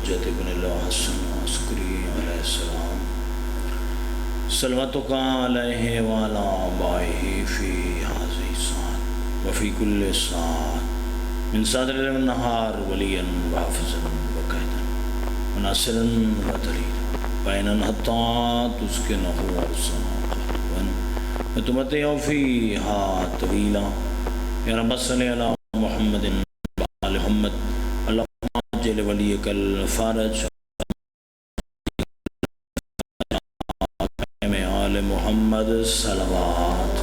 حجت ابن الحسن عسکری علیہ السلام صلواتک علیہ وعلی آبائہ فی ہذہ الساعۃ وفی کل ساعۃ من صادر النہار ولیا وحافظا وقائدا وناصرا ودلیلا بینًا حتی تسکنہ ارضا وتمتع فیہا طویلا یا رب صلی علی محمد وآل محمد اللہم عجل ولیک الفرج آل محمد صلوات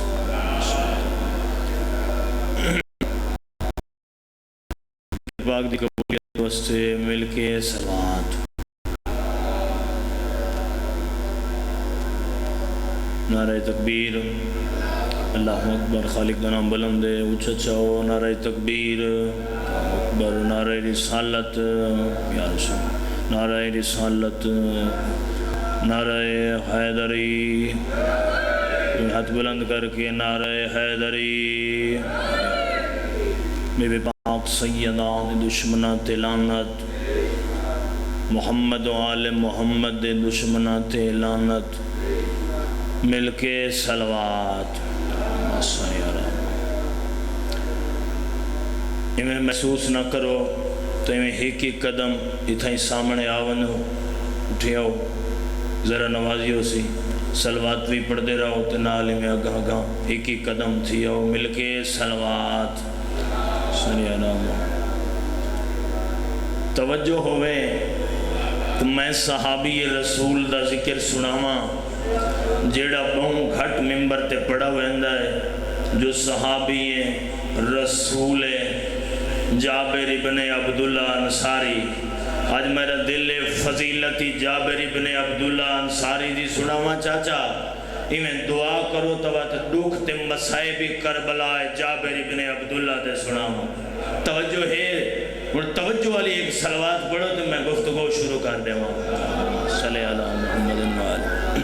پاک دی قبولیت واسطے مل کے صلوات نعرہ تکبیر اللہ اکبر خالق کا نام بلند ہے اونچا چاہو نعرہ تکبیر اکبر نعرہ رسالت یا رسول نعرہ رسالت نعرہ حیدری ہاتھ بلند کر کے نعرہ حیدری بے پاک سیدان دشمنات لعنت محمد و آل محمد دشمنات لعنت مل کے صلوات میں محسوس نہ کرو تو میں ایک ایک قدم اتھائی سامنے آون اٹھے آؤ ذرا نوازیو سی صلوات بھی پڑھ دے رہا ہو تو نال میں اگاں گاں ایک ایک قدم تھی آؤ مل کے صلوات صلی اللہ توجہ ہوئے تو میں صحابی رسول دا ذکر سناواں جیڑا بہوں گھٹ ممبر تے پڑا ویندہ ہے جو صحابی رسول جابر ابن عبداللہ انصاری آج میرا دل فضیلتی جابر ابن عبداللہ انصاری دی سناواں چاچا میں دعا کرو توات دکھ تے مسائب کربلا جابر ابن عبداللہ تے سناواں توجہ ہے اور توجہ والی ایک صلوات پڑھو تو میں گفتگو شروع کر دے وہاں صلی اللہ محمد وآلہ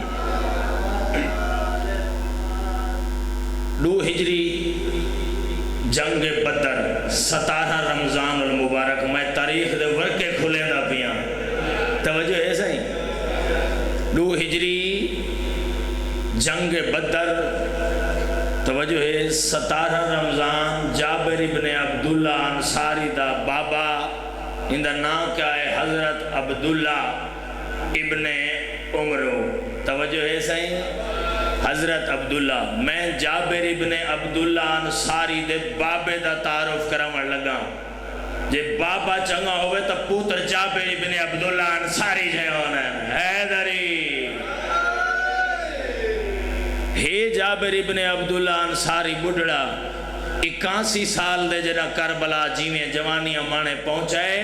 دو ہجری جنگ بدر 17 رمضان المبارک میں تاریخ دے ورکے کھلے دا پیاں توجہ ہے صحیح 2 ہجری جنگ بدر توجہ ہے 17 رمضان جابر ابن عبداللہ انصاری دا بابا ان دا نام کیا ہے حضرت عبداللہ ابن عمرو توجہ ہے صحیح حضرت عبداللہ میں جابر ابن عبداللہ انصاری دے بابے دا تعارف کرامن لگا جے بابا چنگا ہوئے تو پوتر جابر ابن عبداللہ انصاری جائے ہونا ہے حیدری ہے جابر ابن عبداللہ انصاری بڑھڑا 81 سال دے جنا کربلا جیویں جوانی امانے پہنچائے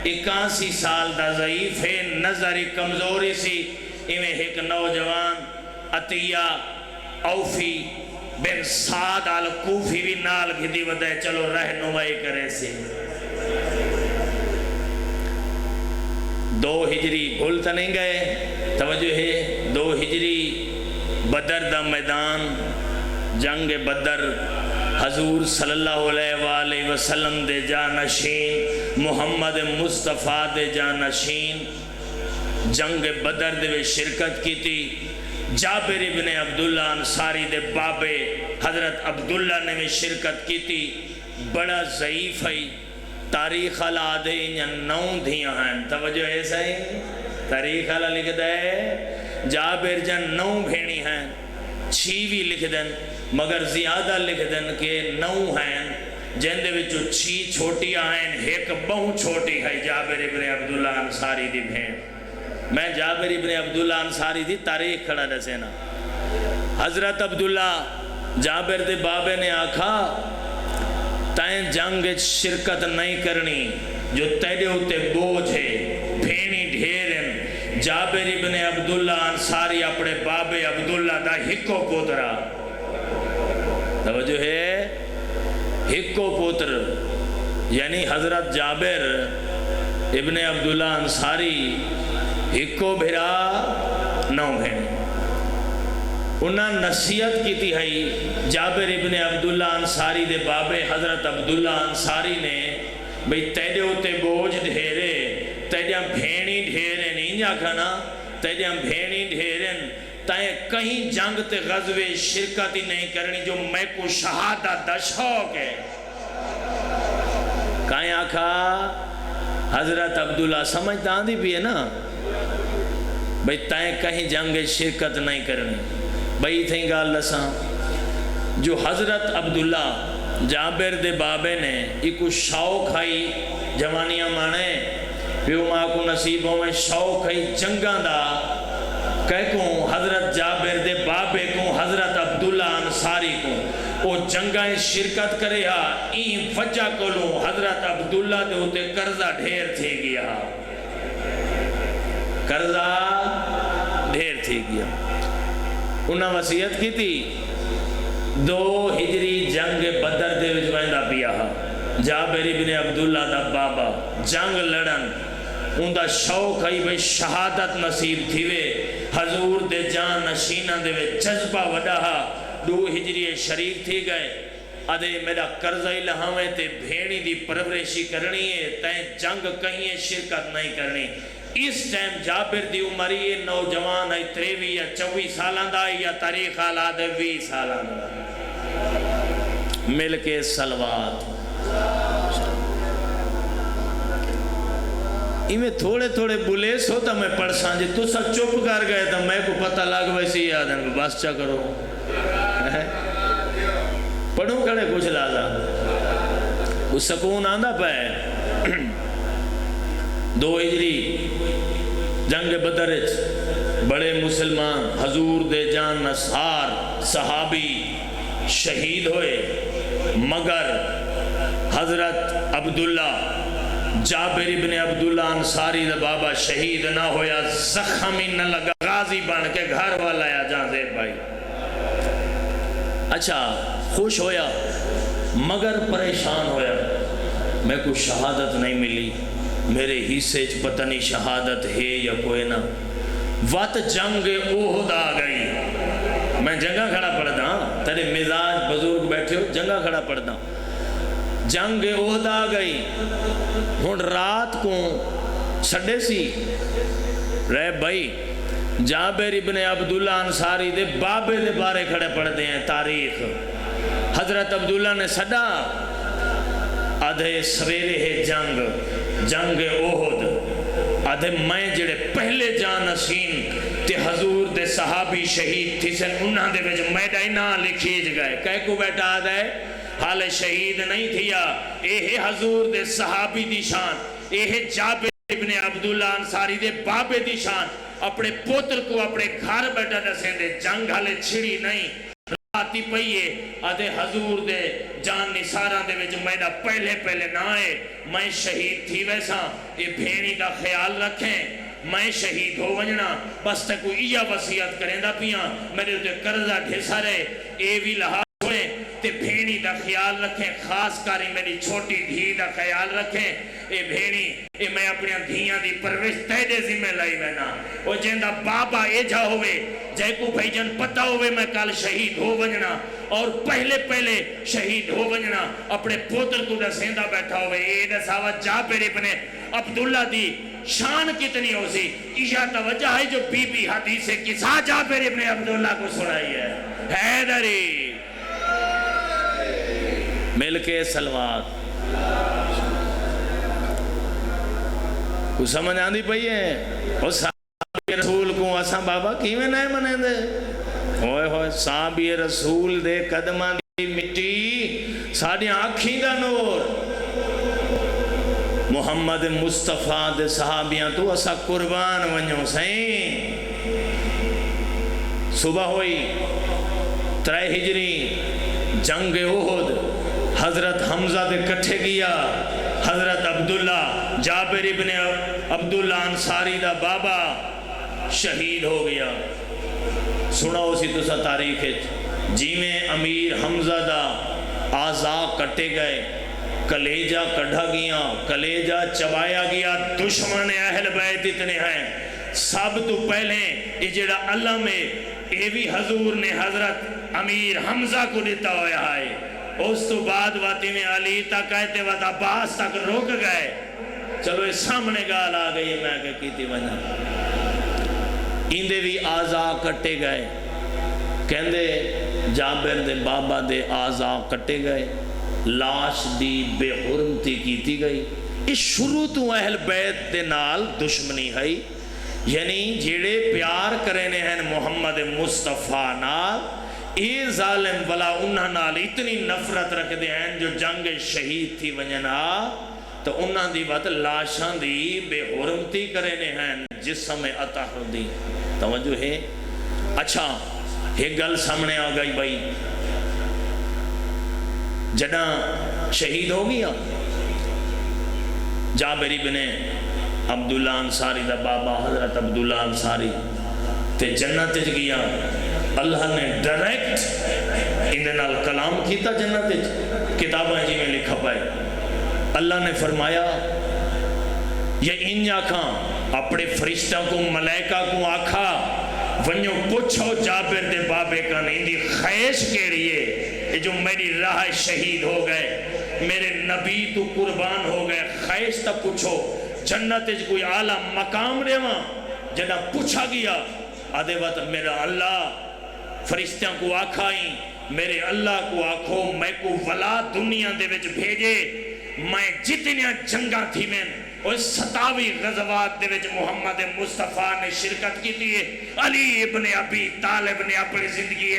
81 سال دا ضعیف ہے نظری کمزوری سی ایویں ایک نوجوان عطیہ اوفی بن سعد الکوفی بھی نال گھدی ودے چلو رہنمائی کرے سے 2 ہجری بھولتا نہیں گئے توجہ ہے 2 ہجری بدر دا میدان جنگ بدر حضور صلی اللہ علیہ وآلہ وسلم دے جانشین محمد مصطفیٰ دے جانشین جنگ بدر دے شرکت کی تھی جابر ابن عبداللہ انصاری دے بابے حضرت عبداللہ نے بھی شرکت کی تھی بڑا ضعیف ہے تاریخ اللہ دے انہاں 9 دھیاں ہیں توجہ ایسا ہی تاریخ اللہ لکھ دے جابر جن 9 بھینی ہیں 6 بھی لکھ دن مگر زیادہ لکھ دن کہ 9 ہیں جن دے وچو 6 چھوٹیاں ہیں ایک بہت چھوٹی ہے جابر ابن عبداللہ انصاری دی بھین میں جابر ابن عبداللہ انصاری دی تاریخ کھڑا دسے نا حضرت عبداللہ جابر دے بابے نے آکھا تائیں جنگ شرکت نہیں کرنی جو تیرے ہوتے بوجھ ہے بھینی ڈھیرن جابر ابن عبداللہ انصاری اپنے بابے عبداللہ دا ہکو پوترا توجہ ہے ہکو پوتر یعنی حضرت جابر ابن عبداللہ انصاری ہکو بھیرا 9 ہیں انہاں نصیحت کی تھی ہے جابر ابن عبداللہ انصاری دے بابے حضرت عبداللہ انصاری نے بھئی تیرے ہوتے بوجھ دھیرے تیجا بھینی ڈھیریں نہیں جا کھانا تیجا بھینی ڈھیریں تائیں کہیں جنگ تے غزوے شرکت ہی نہیں کرنی جو میں کو شہادت دا شوق ہے کہیں آکھا حضرت عبداللہ سمجھتا آندھی بھی ہے نا بھئی تائیں کہیں جنگ شرکت نہیں کرنی بھئی تھیں گا اللہ ساں جو حضرت عبداللہ جابر دے بابے نے ایکو شوق کھائی جوانیاں مانے پیو ماں کو نصیبوں میں شوق کھائی جنگاں دا کہوں حضرت جابر دے بابے کو حضرت عبداللہ انصاری کو وہ جنگاں شرکت کرے ہا این وجہ کو لوں حضرت عبداللہ دے ہوتے قرضہ ڈھیر تھے گیا قرضہ ڈھیر تھے گیا انہاں وصیت کی تھی 2 ہجری جنگ بدر دے وجوائندہ پیا ہا جابر ابن عبداللہ دا بابا جنگ لڑن ان دا شوق ہے بھئی شہادت نصیب تھی وے حضور دے جان نشینہ دے وے جذبہ وڈا ہا 2 ہجری شریف تھی گئے ادھے میرا قرضہ ہی لہاویں تے بھیڑی دی پرورشی کرنی ہے تائیں جنگ کہیں شرکت نہیں کرنی اس ٹائم جابر دی عمری ہے نوجوان ہے 23 یا 24 سالان دا یا تاریخ آلاد 20 سالان دا مل کے سلوات میں تھوڑے تھوڑے بلیس ہوتا میں پڑھ سانجے تو سا چپ کر گئے تھا میں کو پتہ لگ ویسی یاد ہے بس چا کرو پڑھوں کھڑے کچھ لازا وہ سکون آندہ پائے 2 ہجری جنگ بدرچ بڑے مسلمان حضور دے جان نصار صحابی شہید ہوئے مگر حضرت عبداللہ جابر ابن عبداللہ انصاری دا بابا شہید نہ ہویا زخمی نہ لگا غازی بن کے گھر والا یا جان زیر بھائی اچھا خوش ہویا مگر پریشان ہویا میں کو شہادت نہیں ملی میرے حصے پتہ نہیں شہادت ہے یا کوئی نہ وقت جنگ احد آ گئی میں جنگا کھڑا پڑھتا ہوں تیرے مزاج بزرگ بیٹھے ہو جنگا کھڑا پڑھتا ہوں جنگ احد آ گئی ہون رات کو سڈے سی رہ بھائی جابر ابن عبداللہ انصاری دے بابے دے بارے کھڑے پڑھتے ہیں تاریخ حضرت عبداللہ نے سڈا آدھے سویرے ہے جنگ احد آدھے میں جڑے پہلے جان نشین تے حضور دے صحابی شہید تھی سن انہاں دے وجہ میڈائنہ لکھیج گئے کہہ کو بیٹا آدھے حال شہید نہیں تھیا اے حضور دے صحابی دی شان اے جابر ابن عبداللہ انصاری دے بابے دی شان اپنے پوتر کو اپنے گھر بیٹھا دسیں دے جنگ حالے چھڑی نہیں راتی پئیے آدھے حضور دے جان نثاران دے وچ میڈا پہلے نہ آئے میں شہید تھی ویسا یہ بھینی دا خیال رکھیں میں شہید ہو ونجنا بس تے کوئی یہ وصیت کریں دا پیاں میرے تے قرضہ ڈھیسا رہے اے بھی لحاظ ہوئے تے بھینی دا خیال رکھیں خاص کاری میری چھوٹی دھی دا خیال رکھیں اے بھینی اے میں اپنی دھیاں دی پروش تیدے ذمہ لائی میں نا او جیندہ بابا اے جا ہوئے جے کو بھائی جن پتہ ہوئے میں کل شہید ہو ونجنا اور پہلے شہید ہو ونجنا اپنے پوتر کو دسیندہ بیٹھا ہوئے اے دساوت جابر ابن عبداللہ دی شان کتنی ہو سی یہ توجہ ہے جو بی بی حدیث کسا جابر ابن عبداللہ کو سنائی ہے حیدری مل کے سلوات کچھ سمجھ آندھی پئی ہے اور صحابی رسول کو اساں بابا کیویں نہیں منے دے ہوئے ہوئے صحابی رسول دے قدمہ دی مٹی ساڑی آنکھیں دا نور محمد مصطفیٰ دے صحابیاں تو اسا قربان ونجو سائیں صبح ہوئی 3 ہجری جنگ احد حضرت حمزہ دے کٹھے گیا حضرت عبداللہ جابر ابن عبداللہ انصاری دا بابا شہید ہو گیا سنا اسی تو سا تاریخ جی میں امیر حمزہ دا آزا کٹے گئے کلیجہ کڑھا گیا کلیجہ چبایا گیا دشمن اہل بیت اتنے ہیں سب تو پہلے اجڑا اللہ میں اے بھی حضور نے حضرت امیر حمزہ کو دیتا ہویا ہے اس تو بعد واتی میں علی تک آئے تے وات عباس تک روک گئے چلو اس سامنے گال آ گئی ہے میں کہ کیتی وجہ اندے بھی آزا کٹے گئے کہندے جابر دے بابا دے آزا کٹے گئے لاش دی بے حرمتی کیتی گئی اس شروع تو اہل بیت دے نال دشمنی ہے یعنی جیڑے پیار کرنے ہیں محمد مصطفیٰ نال اے ظالم بلا انہاں نال اتنی نفرت رکھ دے ہیں جو جنگ شہید تھی ونجنا تو انہاں دی بات لاشاں دی بے حرمتی کرنے ہیں جسم اطہر دی توجہ ہے اچھا ایک گل سامنے آ گئی بھائی جنا شہید ہو گیا جابر ابن عبداللہ انصاری دا بابا حضرت عبداللہ انصاری تے جنت گیا اللہ نے ڈائریکٹ اندھے کلام کیتا جنت کتابیں جی میں لکھا پائے اللہ نے فرمایا یہ ان آنکھاں اپنے فرشتوں کو ملائکہ کو آکھا ونیو پوچھو جابر دے بابے کا نہیں دی خیش کے لیے یہ جو میری راہ شہید ہو گئے میرے نبی تو قربان ہو گئے خیش تا پوچھو جنت کوئی اعلیٰ مقام رہواں جنہ پوچھا گیا آدھے وقت میرا اللہ فرشتیاں کو آکھائیں میرے اللہ کو آکھو میں کو ولا دنیا دے وچ بھیجے میں جتنی جنگاں تھی میں اور 27 غزوات دے وچ محمد مصطفیٰ نے شرکت کی تھی علی ابن ابی طالب نے اپنی زندگی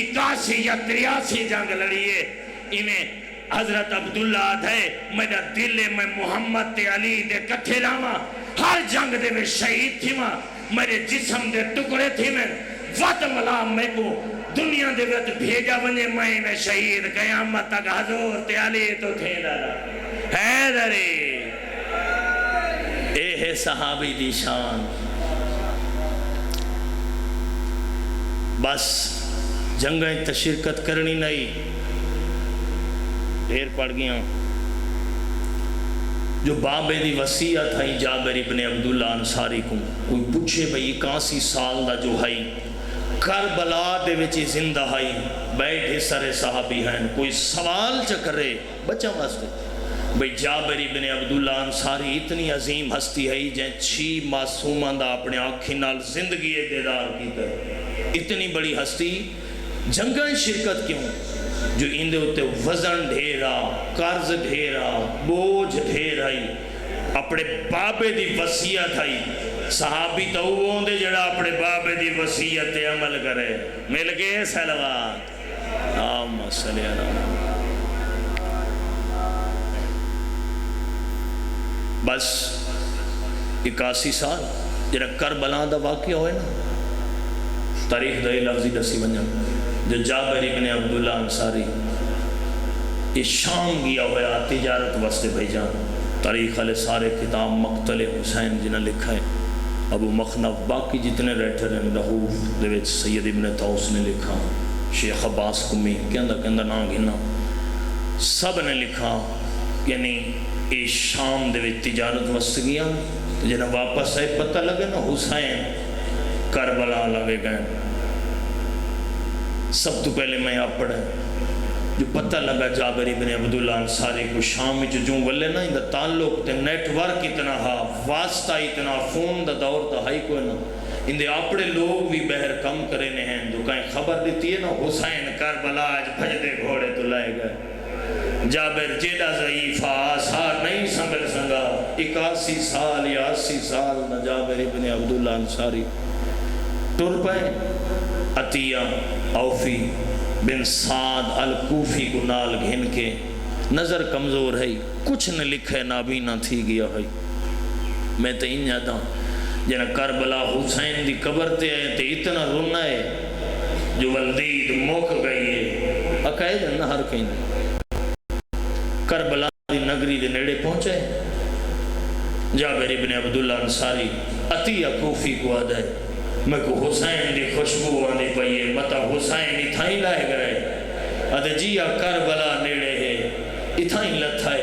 81 یا 83 جنگ لڑیے انہیں حضرت عبداللہ دھے میرا دل میں محمد تے علی دے کٹھے راما ہر جنگ دے میں شہید تھی ماں میرے جسم دے ٹکڑے تھی میں وقت ملا میں کو دنیا دے وقت بھیجا بنے میں شہید قیامت تک حضور تے علی تو تھے دارا حیدری اے ہے صحابی دی شان بس جنگیں تشرکت کرنی نہیں دیر پڑ گیا جو بابے دی وسیعت ہے جابر ابن عبداللہ انصاری کو کوئی پوچھے بھئی 81 سال دا جو ہے کربلا دے وچی زندہ ہے بیٹھے سارے صحابی ہیں کوئی سوال چکرے بچہ واسطے بھئی جابر ابن عبداللہ انصاری اتنی عظیم ہستی ہے جن 6 معصومان دا اپنے آنکھیں نال زندگی دیدار کی کر اتنی بڑی ہستی جنگیں شرکت کیوں جو اندے ہوتے وزن ڈھیرا قرض ڈھیرا بوجھ ڈھیرا اپنے بابے دی وسیعت ہے صحابی تو وہ دے جڑا اپنے بابے دی وسیعت عمل کرے مل گئے سلوات اللہم صلی اللہ بس 81 سال جڑا کربلا دا واقعہ ہوئے نا تاریخ دے لفظی دسی بنجا جو جابر ابن عبداللہ انصاری اس شام گیا ہوا تجارت واسطے بھیجان تاریخ علیہ سارے کتاب مقتل حسین جنہیں لکھا ہے ابو مخنف باقی جتنے ریٹر ہیں لہوف دویچ سید ابن طوس نے لکھا شیخ عباس کمی کہندہ نا گھنا سب نے لکھا یعنی اس شام دویچ تجارت واسطے گیا جنہیں واپس آئے پتہ لگے نا حسین کربلا لگے گئے سب تو پہلے میں آپ پڑھا جو پتہ لگا جابر ابن عبداللہ انصاری کو شام میں جو ولے نا اندھا تعلق تے نیٹ ورک اتنا ہا واسطہ اتنا فون دا دور تا ہائی کوئی نا اندھے اپنے لوگ بھی بہر کم کرنے ہیں جو کہیں خبر دیتی ہے نا حسین کربلا آج بھجدے گھوڑے تو لائے گئے جابر جیدہ ضعیفہ آسار نہیں سنبھل سنگا 81 سال یا 80 سال نا جابر ابن عبداللہ انصاری ٹر پائے عطیہ اوفی بن سعد الکوفی کو نال گھن کے نظر کمزور ہے کچھ نہ لکھے نابینا تھی گیا ہے میں تو ان جاتا جنہ کربلا حسین دی قبر تے آئے تے اتنا رونا ہے جو ولدید موک گئی ہے عقائد نہ ہر کہیں کربلا دی نگری دے نیڑے پہنچے جابر ابن عبداللہ انصاری عطیہ کوفی کو آدھا ہے میں کو حسین دی خوشبو آنے پائیے مطا حسین اتھائیں لائے گئے ادھے جیا کربلا نیڑے ہے اتھائیں لتھائے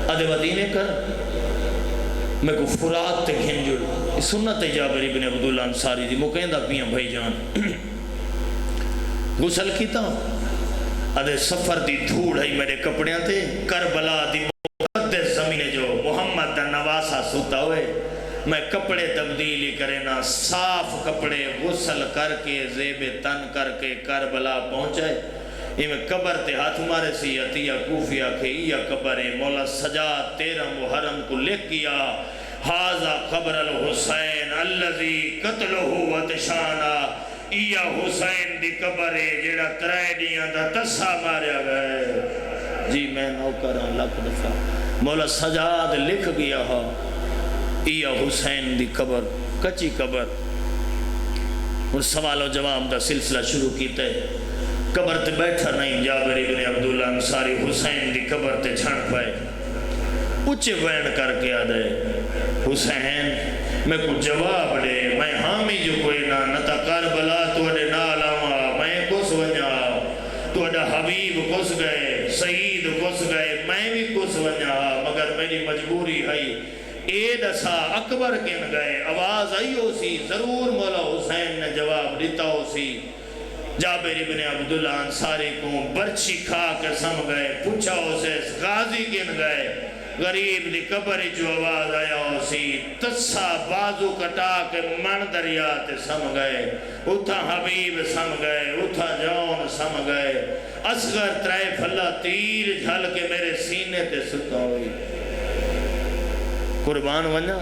ادھے ودینے کر میں کو فرات تے گھنجل سنت جابر ابن عبداللہ انصاری دی مکیندہ پیاں بھائی جان غسل کیتا ادھے سفر دی دھوڑ ہے میرے کپڑیاں تے کربلا دی مقدس زمین جو محمد سوتا ہوئے میں کپڑے تبدیلی کرے نا صاف کپڑے غسل کر کے زیب تن کر کے کربلا پہنچائے میں قبر تے ہاتھ مارے سی عطیہ کوفیہ کھئیہ قبر مولا سجاد 13 محرم کو لکھ کیا حاضہ قبر الحسین اللذی قتلہ وتشانا ایہ حسین دی قبر جیڑا ترائیڈیاں دا تسا ماریا گئے جی میں نوکران لکھ دفعہ مولا سجاد لکھ گیا ہو ایہ حسین دی قبر کچی قبر اور سوال و جواب دا سلسلہ شروع کیتے قبر تے بیٹھا نہیں جابر ابن عبداللہ انصاری حسین دی قبر تے چھڑ پائے اچھے وین کر کے آدھے حسین میں کو جواب دے میں حامی جو کوئی نتا کربلا توڑے نالاما میں کس ونیا توڑا حبیب کس گئے سعید کس گئے میں بھی کس ونیا مگر میری مجبوری ہے اے دسا اکبر کن گئے آواز آئی ہو سی ضرور مولا حسین نے جواب دیتا ہو سی جابر ابن عبداللہ انصاری کو برچی کھا کر سم گئے پوچھا ہو سے غازی کن گئے غریب دی قبر جو آواز آیا ہو سی تسا بازو کٹا کے من دریاتے سم گئے اتھا حبیب سم گئے اتھا جون سم گئے اصغر ترائف اللہ تیر جھل کے میرے سینے تے ستا ہوئی قربان ونجا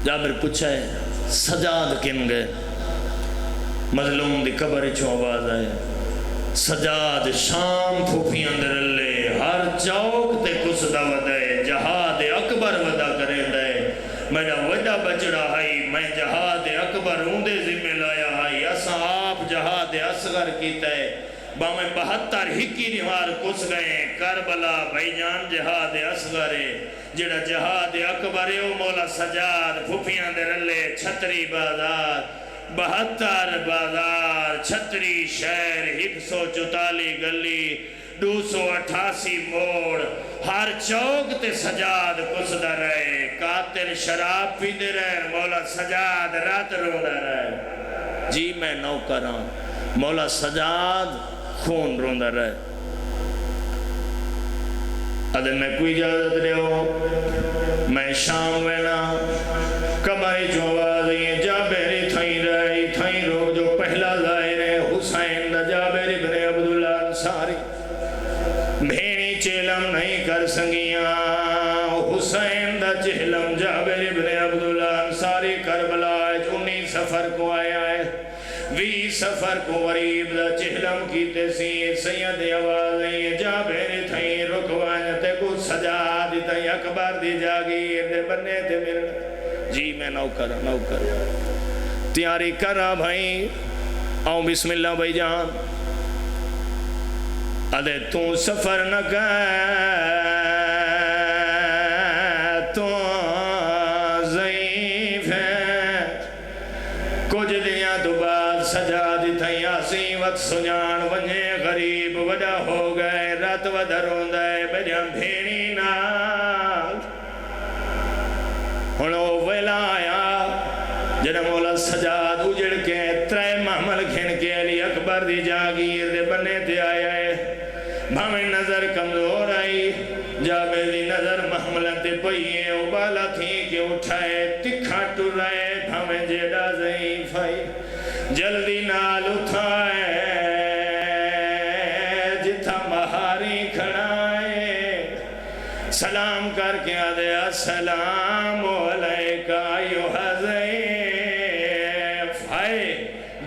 جابر پوچھا ہے سجاد کن گئے مظلوم دی قبر چو آواز آئے سجاد شام پھوپی اندر لے ہر چوک تے کس دا ودائے جہاد اکبر ودا کریں دے میرا وڈا بچڑا ہائی میں جہاد اکبر اوندے ذمہ لایا ہائی اسا آپ جہاد اصغر کیتا ہے بامیں 72 ہکی نوار کس گئے کربلا بھائی جان جہاد اصغر جڑا جہاد اکبر او مولا سجاد پھوپیاں دے رلے چھتری بازار 72 بازار چھتری شہر 144 گلی 288 موڑ ہر چوک تے سجاد کسدہ رہے قاتل شراب پی دے رہے مولا سجاد رات رو رہے جی میں نوکران مولا سجاد خون روندہ رہے ادھے میں کوئی اجازت دے ہو میں شام وینا کمائی جو آوازیں جابری تھائیں رہی تھائیں رو جو پہلا ظاہر ہے حسین دا جابر ابن عبداللہ انصاری بھینی چیلم نہیں کر سنگیاں حسین دا چہلم جابر ابن عبداللہ انصاری کربلا جونی سفر کو آیا ہے وی سفر کو غریب دا چہلم کیتے سی سید آوازیں جابر تھائیں رکوانتے کو سجا دیتا اکبر دی جاگیر دے بننے دے ملنا جی میں نوکر تیاری کرا بھائی آؤں بسم اللہ بھائی جان ادھے تو سفر نہ کر تو ضعیف ہے کچھ دنیا تو بعد سجا دی تھیں آسی وقت سجان ونجے غریب وڈا ہو گئے رات ودھر ہوندائے بجم بھینی نال ہنو ویلا آیا جنہ مولا سجاد اجڑ کے ترے محمل کھن کے علی اکبر دی جاگیر دے بنے تے آیا ہے بھامیں نظر کمزور آئی جابے دی نظر محملت پئیے ابالا تھی کہ اٹھائے تکھا ٹر رہے بھامیں جیڑا ضعیف آئی جلدی نال اٹھائے جتھا مہاری کھڑائے سلام کر کے آدھے السلام علیکہ ایوہ ضعیف ہائے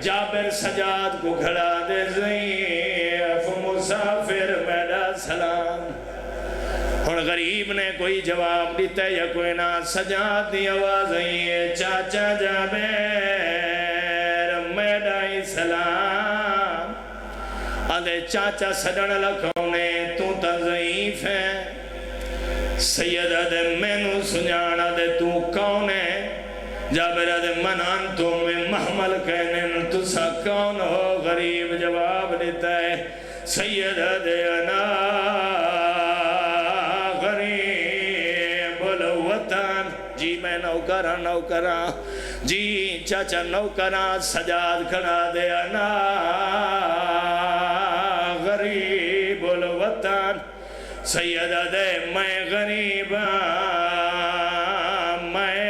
جابر سجاد کو کھڑا دے ضعیف مسافر میرا سلام اور غریب نے کوئی جواب دیتا ہے یا کوئی نہ سجاد دی آواز ہے چاچا جابر میرا سلام آدھے چاچا سڑن لکھونے تو تا ضعیف ہے سید آدھے میں نو سنجانا دے تو کون ہے جابر آدھے منان تو میں محمل کہنے تو سا کون ہو غریب جواب دیتا ہے سید آدھے انا غریب الوطن جی میں نوکران جی چاچا نوکران سجاد کھڑا دے انا غریب الوطن سیدہ دے میں غریب میں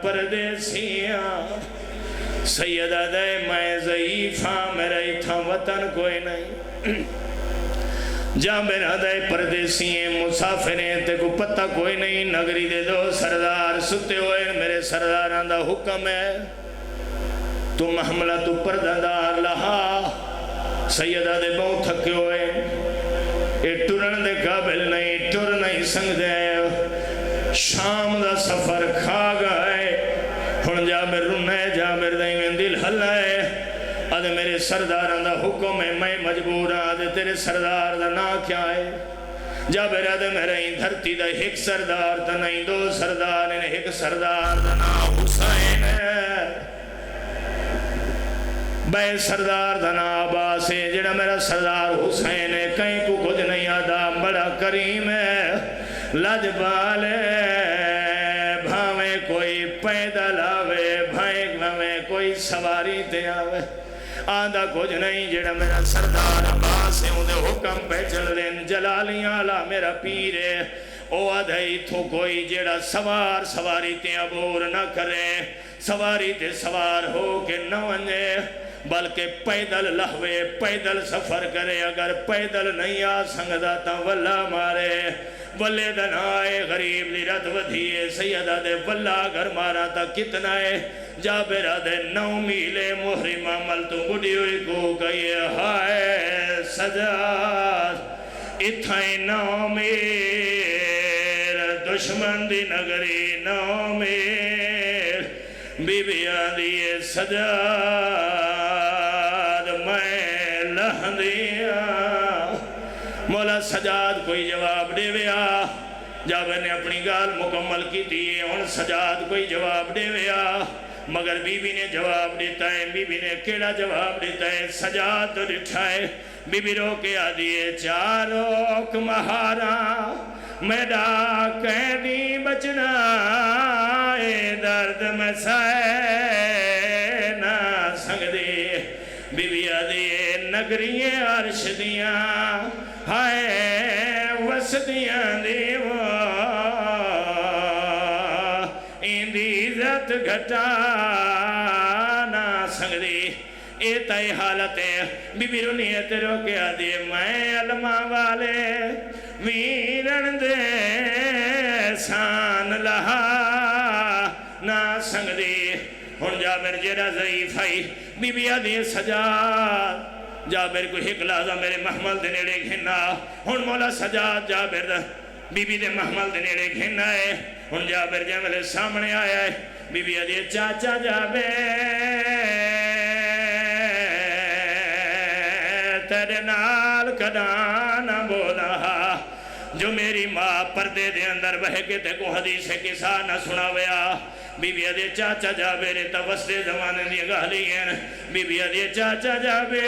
پردیسیاں، سیدہ دے میں ضعیفہ میرا اتھا وطن کوئی نہیں، جابر دے پردیسییں مسافریں تے کو پتہ کوئی نہیں، نگری دے دو سردار ستے ہوئے، میرے سرداران دا حکم ہے تو محملہ تو پردادار لہا، سیدہ دے بہت تھکے ہوئے، اے ٹرن دے قابل نہیں، ٹر نہیں سنگ دے، شام دا سفر کھا گئے، ہن جابر رنے، جابر دے میں دل ہلائے، آدھے میرے سرداران دا حکم ہے، میں مجبور آدھے تیرے سردار دا نا کیا ہے؟ جابر آدھے میرے ہی دھرتی دا ایک سردار تا نہیں دو سردار، انہیں ایک سردار دا نا حسین ہے، بے سردار دا نا عباس ہے، جڑا میرا سردار حسین ہے، کہیں کو کچھ نہیں آدھا، بڑا کریم ہے، لجبال ہے، بھاویں کوئی پیدل آوے، بھاویں کوئی سواری تے آوے، آدھا کچھ نہیں، جڑا میرا سردار عباس ہے، انہیں حکم پہ چل دیں، جلالیاں اللہ میرا پیر ہے، او آدھا ہی تو کوئی جڑا سواری تے عبور نہ کرے، سواری تے سوار ہو کے نہ ونجے، بلکہ پیدل لہوے، پیدل سفر کرے، اگر پیدل نہیں آ سنگدا تا واللہ مارے، ولے دن آئے غریب دی رت ودھیے، سیدہ دے واللہ اگر مارا تا کتنا ہے، جابرہ دے 9 میلے محرم عمل تو بڑی ہوئی کو کہیے، ہائے سجاد اتھائیں 9 میل دشمن دی نگری 9 میل بی بی آدھیے سجاد میں لہندیاں، مولا سجاد کوئی جواب دے ویا، جابر نے اپنی گال مکمل کی دیئے، ان سجاد کوئی جواب دے ویا، مگر بی بی نے جواب دیتا ہے، بی بی نے کیڑا جواب دیتا ہے، سجاد تو دٹھائے، بی بی رو کے آدھیے چاروک مہارا میڈا قیدی بچنا اے درد مسائے نہ سنگ دے، بی بی آدھیے نگریے عرش دیاں ہائے وسدیاں دیواں اندی عزت گھٹا نہ سنگ دے، اے تائی حالت ہے، بی بی رونیت رو کے آدھے میں علماء والے ویرن دے سان لہا نہ سنگ دے، ہن جابر جیرہ ضعیف ہے، بی بی آدھے سجاد، جابر کو ایک لازہ میرے محمل دے نیڑے گھننا، ہن مولا سجاد جابر بی بی دے محمل دے نیڑے گھننا ہے، ہن جابر جملے سامنے آیا ہے، بی بی آدھے چاچا جابر تیرے نال کدانا بولا، جو میری ماں پردے دے اندر بہ کے تے کو حدیث قصہ نہ سناویا، بی بی آدھے چاچا جابر توسطے زمانے دی گالی ہیں، بی بی آدھے چاچا جابر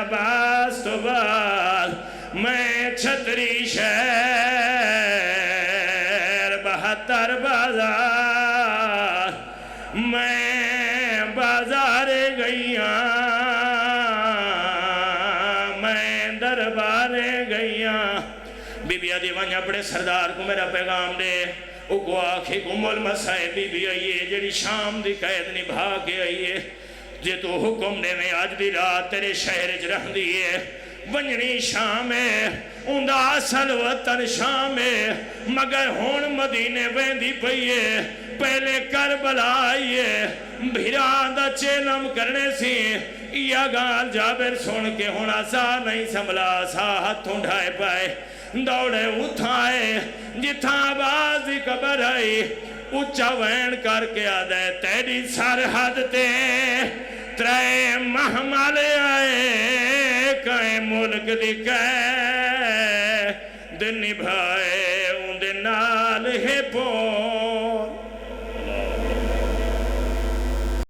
عباس تو بعد میں چھتری شہر 72 بازار میں بازار گئیاں میں دربار گئیاں، بی بی آدھی وہاں اپنے سردار کو میرا پیغام دے، او کو آنکھیں کو مول مسائے بی بی آئیے جڑی شام دی قید نبھا کے آئیے، جے تو حکم دے میں آج دی رات تیرے شہر چ رہ دیئے، ونجنی شام ہے اندہ اصل وطن شام ہے، مگر ہون مدینے ویندی پئیے، پہلے کربلا آئیے، بھیران دا چیلم کرنے سی، یا گال جابر سن کے ہونا سا نہیں سنبھلا، سا ہاتھ اٹھائے پائے، دوڑے اٹھائے، جتھاں بازی قبر آئی، اچھا وین کر کے آدھے تیری سرحد تے ترے محمل آئے، کہیں ملک دی قید نبھائے، اندے نال ہے پو